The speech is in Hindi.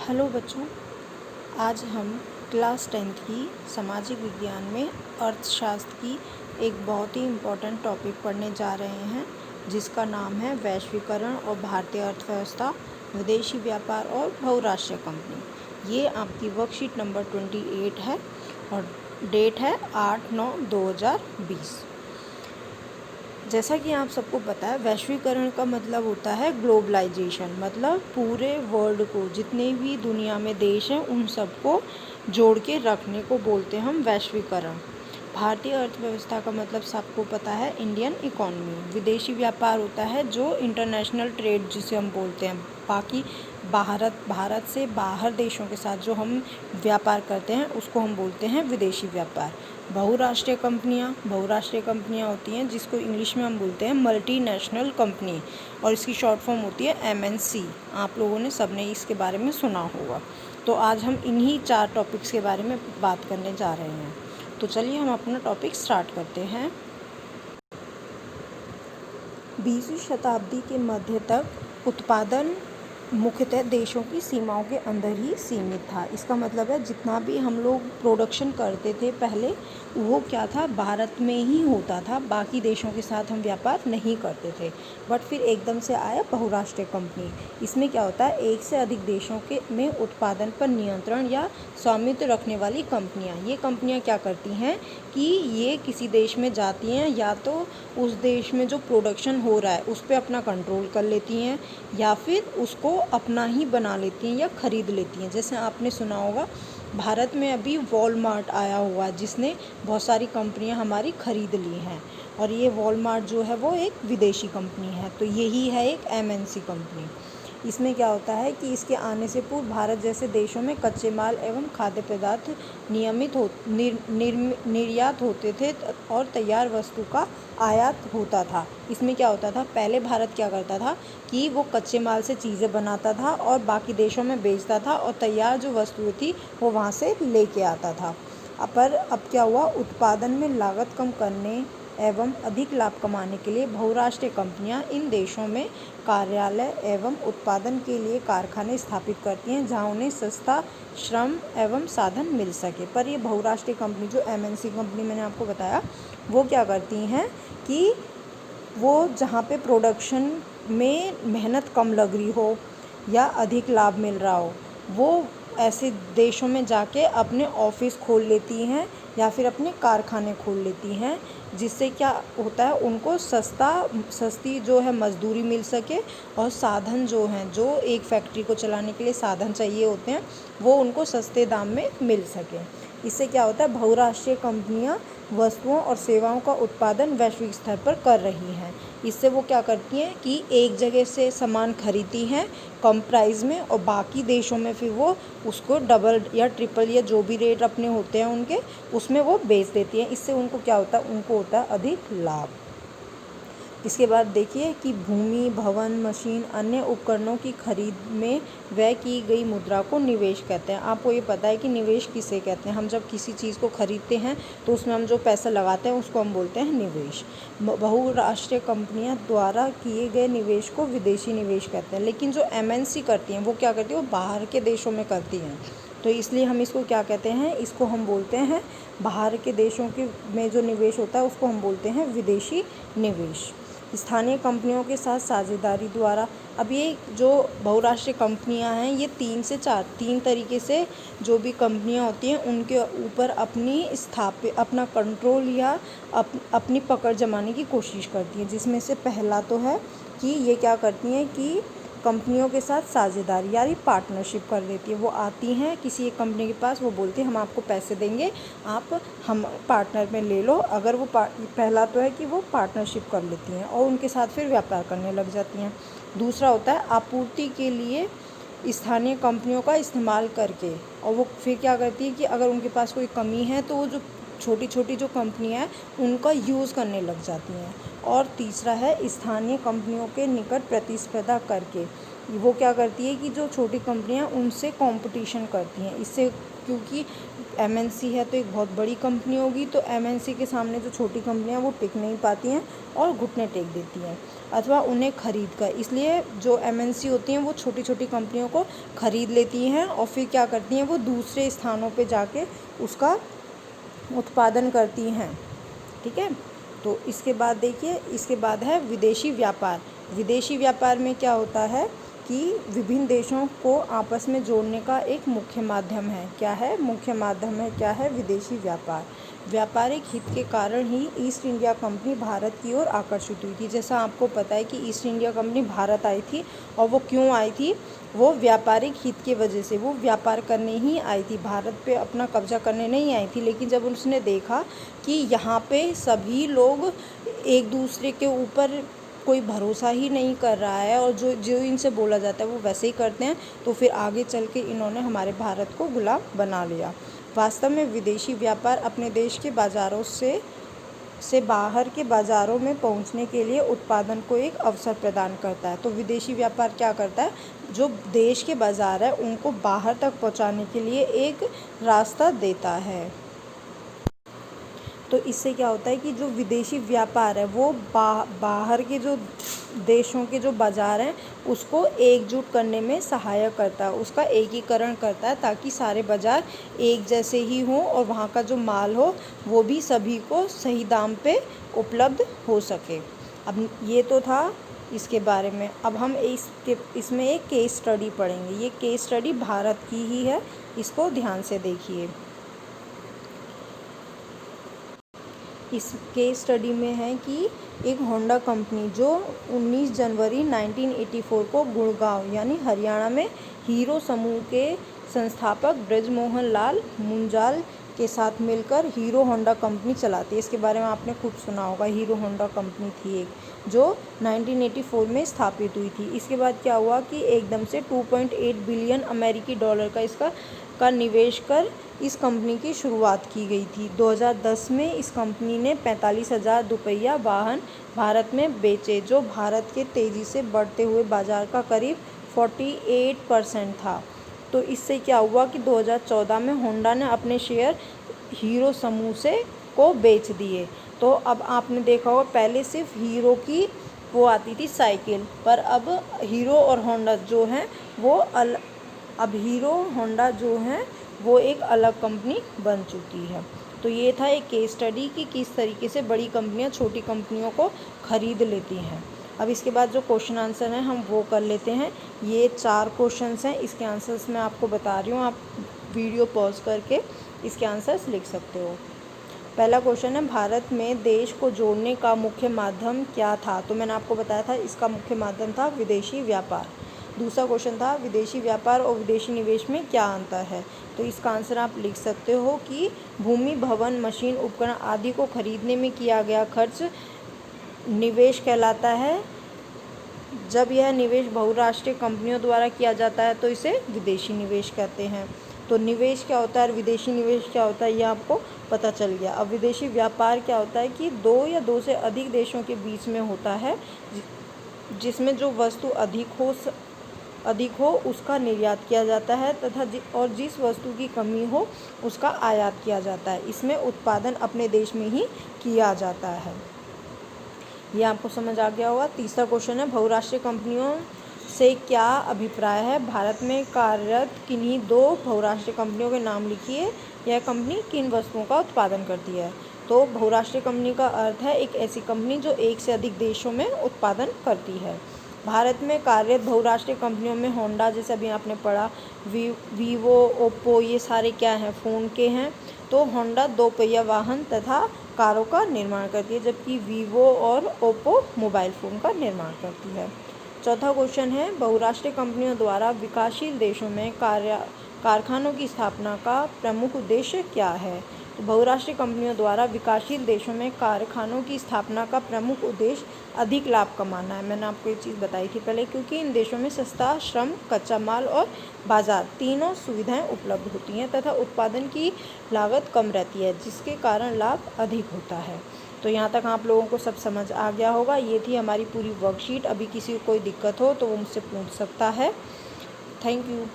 हेलो बच्चों, आज हम क्लास 10th की सामाजिक विज्ञान में अर्थशास्त्र की एक बहुत ही इम्पोर्टेंट टॉपिक पढ़ने जा रहे हैं, जिसका नाम है वैश्वीकरण और भारतीय अर्थव्यवस्था, विदेशी व्यापार और बहुराष्ट्रीय कंपनी। ये आपकी वर्कशीट नंबर 28 है और डेट है 8/9/2020। जैसा कि आप सबको पता है, वैश्वीकरण का मतलब होता है ग्लोबलाइजेशन, मतलब पूरे वर्ल्ड को, जितने भी दुनिया में देश हैं उन सबको जोड़ के रखने को बोलते हैं हम वैश्वीकरण। भारतीय अर्थव्यवस्था का मतलब सबको पता है इंडियन इकोनॉमी। विदेशी व्यापार होता है जो इंटरनेशनल ट्रेड जिसे हम बोलते हैं, बाकी भारत से बाहर देशों के साथ जो हम व्यापार करते हैं उसको हम बोलते हैं विदेशी व्यापार। बहुराष्ट्रीय कंपनियां होती हैं जिसको इंग्लिश में हम बोलते हैं मल्टीनेशनल कंपनी, और इसकी शॉर्ट फॉर्म होती है MNC। आप लोगों ने सबने इसके बारे में सुना होगा। तो आज हम इन्हीं 4 टॉपिक्स के बारे में बात करने जा रहे हैं। तो चलिए हम अपना टॉपिक स्टार्ट करते हैं। 20वीं शताब्दी के मध्य तक उत्पादन मुख्यतः देशों की सीमाओं के अंदर ही सीमित था। इसका मतलब है जितना भी हम लोग प्रोडक्शन करते थे पहले, वो क्या था, भारत में ही होता था, बाकी देशों के साथ हम व्यापार नहीं करते थे। बट फिर एकदम से आया बहुराष्ट्रीय कंपनी। इसमें क्या होता है, एक से अधिक देशों के में उत्पादन पर नियंत्रण या स्वामित्व रखने वाली कंपनियां। ये कंपनियां क्या करती हैं कि ये किसी देश में जाती हैं, या तो उस देश में जो प्रोडक्शन हो रहा है उस पर अपना कंट्रोल कर लेती हैं, या फिर उसको अपना ही बना लेती हैं या ख़रीद लेती हैं। जैसे आपने सुना होगा, भारत में अभी वॉलमार्ट आया हुआ है जिसने बहुत सारी कंपनियां हमारी ख़रीद ली हैं, और ये वॉलमार्ट जो है वो एक विदेशी कंपनी है। तो यही है एक MNC कंपनी। इसमें क्या होता है कि इसके आने से पूर्व भारत जैसे देशों में कच्चे माल एवं खाद्य पदार्थ नियमित निर्यात होते थे और तैयार वस्तु का आयात होता था। इसमें क्या होता था, पहले भारत क्या करता था कि वो कच्चे माल से चीज़ें बनाता था और बाकी देशों में बेचता था, और तैयार जो वस्तुएं थी वो वहाँ से लेके आता था। पर अब क्या हुआ, उत्पादन में लागत कम करने एवं अधिक लाभ कमाने के लिए बहुराष्ट्रीय कंपनियां इन देशों में कार्यालय एवं उत्पादन के लिए कारखाने स्थापित करती हैं, जहां उन्हें सस्ता श्रम एवं साधन मिल सके। पर ये बहुराष्ट्रीय कंपनी जो MNC कंपनी मैंने आपको बताया, वो क्या करती हैं कि वो जहाँ पे प्रोडक्शन में मेहनत कम लग रही हो या अधिक लाभ मिल रहा हो, वो ऐसे देशों में जाके अपने ऑफिस खोल लेती हैं या फिर अपने कारखाने खोल लेती हैं, जिससे क्या होता है, उनको सस्ती जो है मजदूरी मिल सके, और साधन जो हैं, जो एक फैक्ट्री को चलाने के लिए साधन चाहिए होते हैं, वो उनको सस्ते दाम में मिल सके। इससे क्या होता है, बहुराष्ट्रीय कंपनियां वस्तुओं और सेवाओं का उत्पादन वैश्विक स्तर पर कर रही हैं। इससे वो क्या करती हैं कि एक जगह से सामान खरीदती हैं कम प्राइस में, और बाकी देशों में फिर वो उसको डबल या ट्रिपल या जो भी रेट अपने होते हैं उनके, उसमें वो बेच देती हैं। इससे उनको क्या होता है, उनको होता है अधिक लाभ। इसके बाद देखिए कि भूमि, भवन, मशीन, अन्य उपकरणों की खरीद में व्यय की गई मुद्रा को निवेश कहते हैं। आपको ये पता है कि निवेश किसे कहते हैं। हम जब किसी चीज़ को खरीदते हैं तो उसमें हम जो पैसा लगाते हैं उसको हम बोलते हैं निवेश। बहुराष्ट्रीय कंपनियां द्वारा किए गए निवेश को विदेशी निवेश कहते हैं। लेकिन जो MNC करती हैं वो क्या करती है, वो बाहर के देशों में करती हैं, तो इसलिए हम इसको क्या कहते हैं, इसको हम बोलते हैं बाहर के देशों के में जो निवेश होता है उसको हम बोलते हैं विदेशी निवेश। स्थानीय कंपनियों के साथ साझेदारी द्वारा, अब ये जो बहुराष्ट्रीय कंपनियां हैं, ये 3 तरीके से जो भी कंपनियां होती हैं उनके ऊपर अपना कंट्रोल या अपनी पकड़ जमाने की कोशिश करती हैं। जिसमें से पहला तो है कि ये क्या करती हैं कि कंपनियों के साथ साझेदारी यानी पार्टनरशिप कर देती है। वो आती हैं किसी एक कंपनी के पास, वो बोलती है हम आपको पैसे देंगे, आप हम पार्टनर में ले लो। अगर वो पहला तो है कि वो पार्टनरशिप कर लेती हैं और उनके साथ फिर व्यापार करने लग जाती हैं। दूसरा होता है आपूर्ति के लिए स्थानीय कंपनियों का इस्तेमाल करके, और वो फिर क्या करती है कि अगर उनके पास कोई कमी है तो वो जो छोटी छोटी जो कंपनियां हैं उनका यूज़ करने लग जाती हैं। और तीसरा है स्थानीय कंपनियों के निकट प्रतिस्पर्धा करके, वो क्या करती है कि जो छोटी कंपनियां उनसे कंपटीशन करती हैं। इससे क्योंकि MNC है तो एक बहुत बड़ी कंपनी होगी, तो MNC के सामने जो छोटी कंपनियां वो टिक नहीं पाती हैं और घुटने टेक देती हैं। अथवा उन्हें खरीद कर। इसलिए जो एमएनसी होती हैं वो छोटी छोटी कंपनियों को खरीद लेती हैं और फिर क्या करती हैं, वो दूसरे स्थानों पे जाके उसका उत्पादन करती हैं। ठीक है, तो इसके बाद देखिए, इसके बाद है विदेशी व्यापार। विदेशी व्यापार में क्या होता है कि विभिन्न देशों को आपस में जोड़ने का एक मुख्य माध्यम है। क्या है? मुख्य माध्यम है। क्या है? विदेशी व्यापार। व्यापारिक हित के कारण ही ईस्ट इंडिया कंपनी भारत की ओर आकर्षित हुई थी। जैसा आपको पता है कि ईस्ट इंडिया कंपनी भारत आई थी, और वो क्यों आई थी? वो व्यापारिक हित की वजह से, वो व्यापार करने ही आई थी, भारत पे अपना कब्जा करने नहीं आई थी। लेकिन जब उसने देखा कि यहाँ पे सभी लोग एक दूसरे के ऊपर कोई भरोसा ही नहीं कर रहा है और जो जो इनसे बोला जाता है वो वैसे ही करते हैं, तो फिर आगे चल के इन्होंने हमारे भारत को गुलाम बना लिया। वास्तव में विदेशी व्यापार अपने देश के बाज़ारों से बाहर के बाज़ारों में पहुंचने के लिए उत्पादन को एक अवसर प्रदान करता है। तो विदेशी व्यापार क्या करता है? जो देश के बाज़ार है उनको बाहर तक पहुंचाने के लिए एक रास्ता देता है। तो इससे क्या होता है कि जो विदेशी व्यापार है वो बाहर के जो देशों के जो बाज़ार हैं उसको एकजुट करने में सहायक करता है, उसका एकीकरण करता है, ताकि सारे बाज़ार एक जैसे ही हों और वहाँ का जो माल हो वो भी सभी को सही दाम पे उपलब्ध हो सके। अब ये तो था इसके बारे में। अब हम इसमें एक केस स्टडी पढ़ेंगे। ये केस स्टडी भारत की ही है, इसको ध्यान से देखिए। इस केस स्टडी में है कि एक होंडा कंपनी जो 19 जनवरी 1984 को गुड़गांव यानी हरियाणा में हीरो समूह के संस्थापक ब्रजमोहन लाल मुंजाल के साथ मिलकर हीरो होंडा कंपनी चलाती है। इसके बारे में आपने खूब सुना होगा। हीरो होंडा कंपनी थी एक जो 1984 में स्थापित हुई थी। इसके बाद क्या हुआ कि एकदम से 2.8 बिलियन अमेरिकी डॉलर का निवेश कर इस कंपनी की शुरुआत की गई थी। 2010 में इस कंपनी ने 45,000 दोपहिया वाहन भारत में बेचे, जो भारत के तेज़ी से बढ़ते हुए बाजार का करीब 48% था। तो इससे क्या हुआ कि 2014 में होंडा ने अपने शेयर हीरो समूह को बेच दिए। तो अब आपने देखा होगा, पहले सिर्फ हीरो की वो आती थी साइकिल, पर अब हीरो और होंडा जो हैं वो अब हीरो होंडा जो हैं वो एक अलग कंपनी बन चुकी है। तो ये था एक केस स्टडी कि किस तरीके से बड़ी कंपनियां छोटी कंपनियों को खरीद लेती हैं। अब इसके बाद जो क्वेश्चन आंसर हैं हम वो कर लेते हैं। ये 4 क्वेश्चंस हैं, इसके आंसर्स मैं आपको बता रही हूँ, आप वीडियो पॉज करके इसके आंसर्स लिख सकते हो। पहला क्वेश्चन है, भारत में देश को जोड़ने का मुख्य माध्यम क्या था? तो मैंने आपको बताया था इसका मुख्य माध्यम था विदेशी व्यापार। दूसरा क्वेश्चन था, विदेशी व्यापार और विदेशी निवेश में क्या अंतर है? तो इसका आंसर आप लिख सकते हो कि भूमि, भवन, मशीन, उपकरण आदि को खरीदने में किया गया खर्च निवेश कहलाता है। जब यह निवेश बहुराष्ट्रीय कंपनियों द्वारा किया जाता है तो इसे विदेशी निवेश कहते हैं। तो निवेश क्या होता है और विदेशी निवेश क्या होता है ये आपको पता चल गया। अब विदेशी व्यापार क्या होता है कि 2 या 2 से अधिक देशों के बीच में होता है, जिसमें जो वस्तु अधिक हो उसका निर्यात किया जाता है तथा जिस वस्तु की कमी हो उसका आयात किया जाता है। इसमें उत्पादन अपने देश में ही किया जाता है। ये आपको समझ आ गया होगा। तीसरा क्वेश्चन है, बहुराष्ट्रीय कंपनियों से क्या अभिप्राय है? भारत में कार्यरत किन्हीं 2 बहुराष्ट्रीय कंपनियों के नाम लिखिए। यह कंपनी किन वस्तुओं का उत्पादन करती है? तो बहुराष्ट्रीय कंपनी का अर्थ है एक ऐसी कंपनी जो एक से अधिक देशों में उत्पादन करती है। भारत में कार्यरत बहुराष्ट्रीय कंपनियों में होंडा, जैसे अभी आपने पढ़ा, वीवो, ओप्पो, ये सारे क्या हैं? फ़ोन के हैं। तो होंडा 2 पहिया वाहन तथा कारों का निर्माण करती है, जबकि वीवो और ओप्पो मोबाइल फ़ोन का निर्माण करती है। चौथा क्वेश्चन है, बहुराष्ट्रीय कंपनियों द्वारा विकासशील देशों में कारखानों की स्थापना का प्रमुख उद्देश्य क्या है? तो बहुराष्ट्रीय कंपनियों द्वारा विकासशील देशों में कारखानों की स्थापना का प्रमुख उद्देश्य अधिक लाभ कमाना है। मैंने आपको ये चीज़ बताई थी पहले, क्योंकि इन देशों में सस्ता श्रम, कच्चा माल और बाजार तीनों सुविधाएं उपलब्ध होती हैं तथा उत्पादन की लागत कम रहती है, जिसके कारण लाभ अधिक होता है। तो यहाँ तक आप लोगों को सब समझ आ गया होगा। ये थी हमारी पूरी वर्कशीट। अभी किसी को कोई दिक्कत हो तो वो मुझसे पूछ सकता है। Thank you.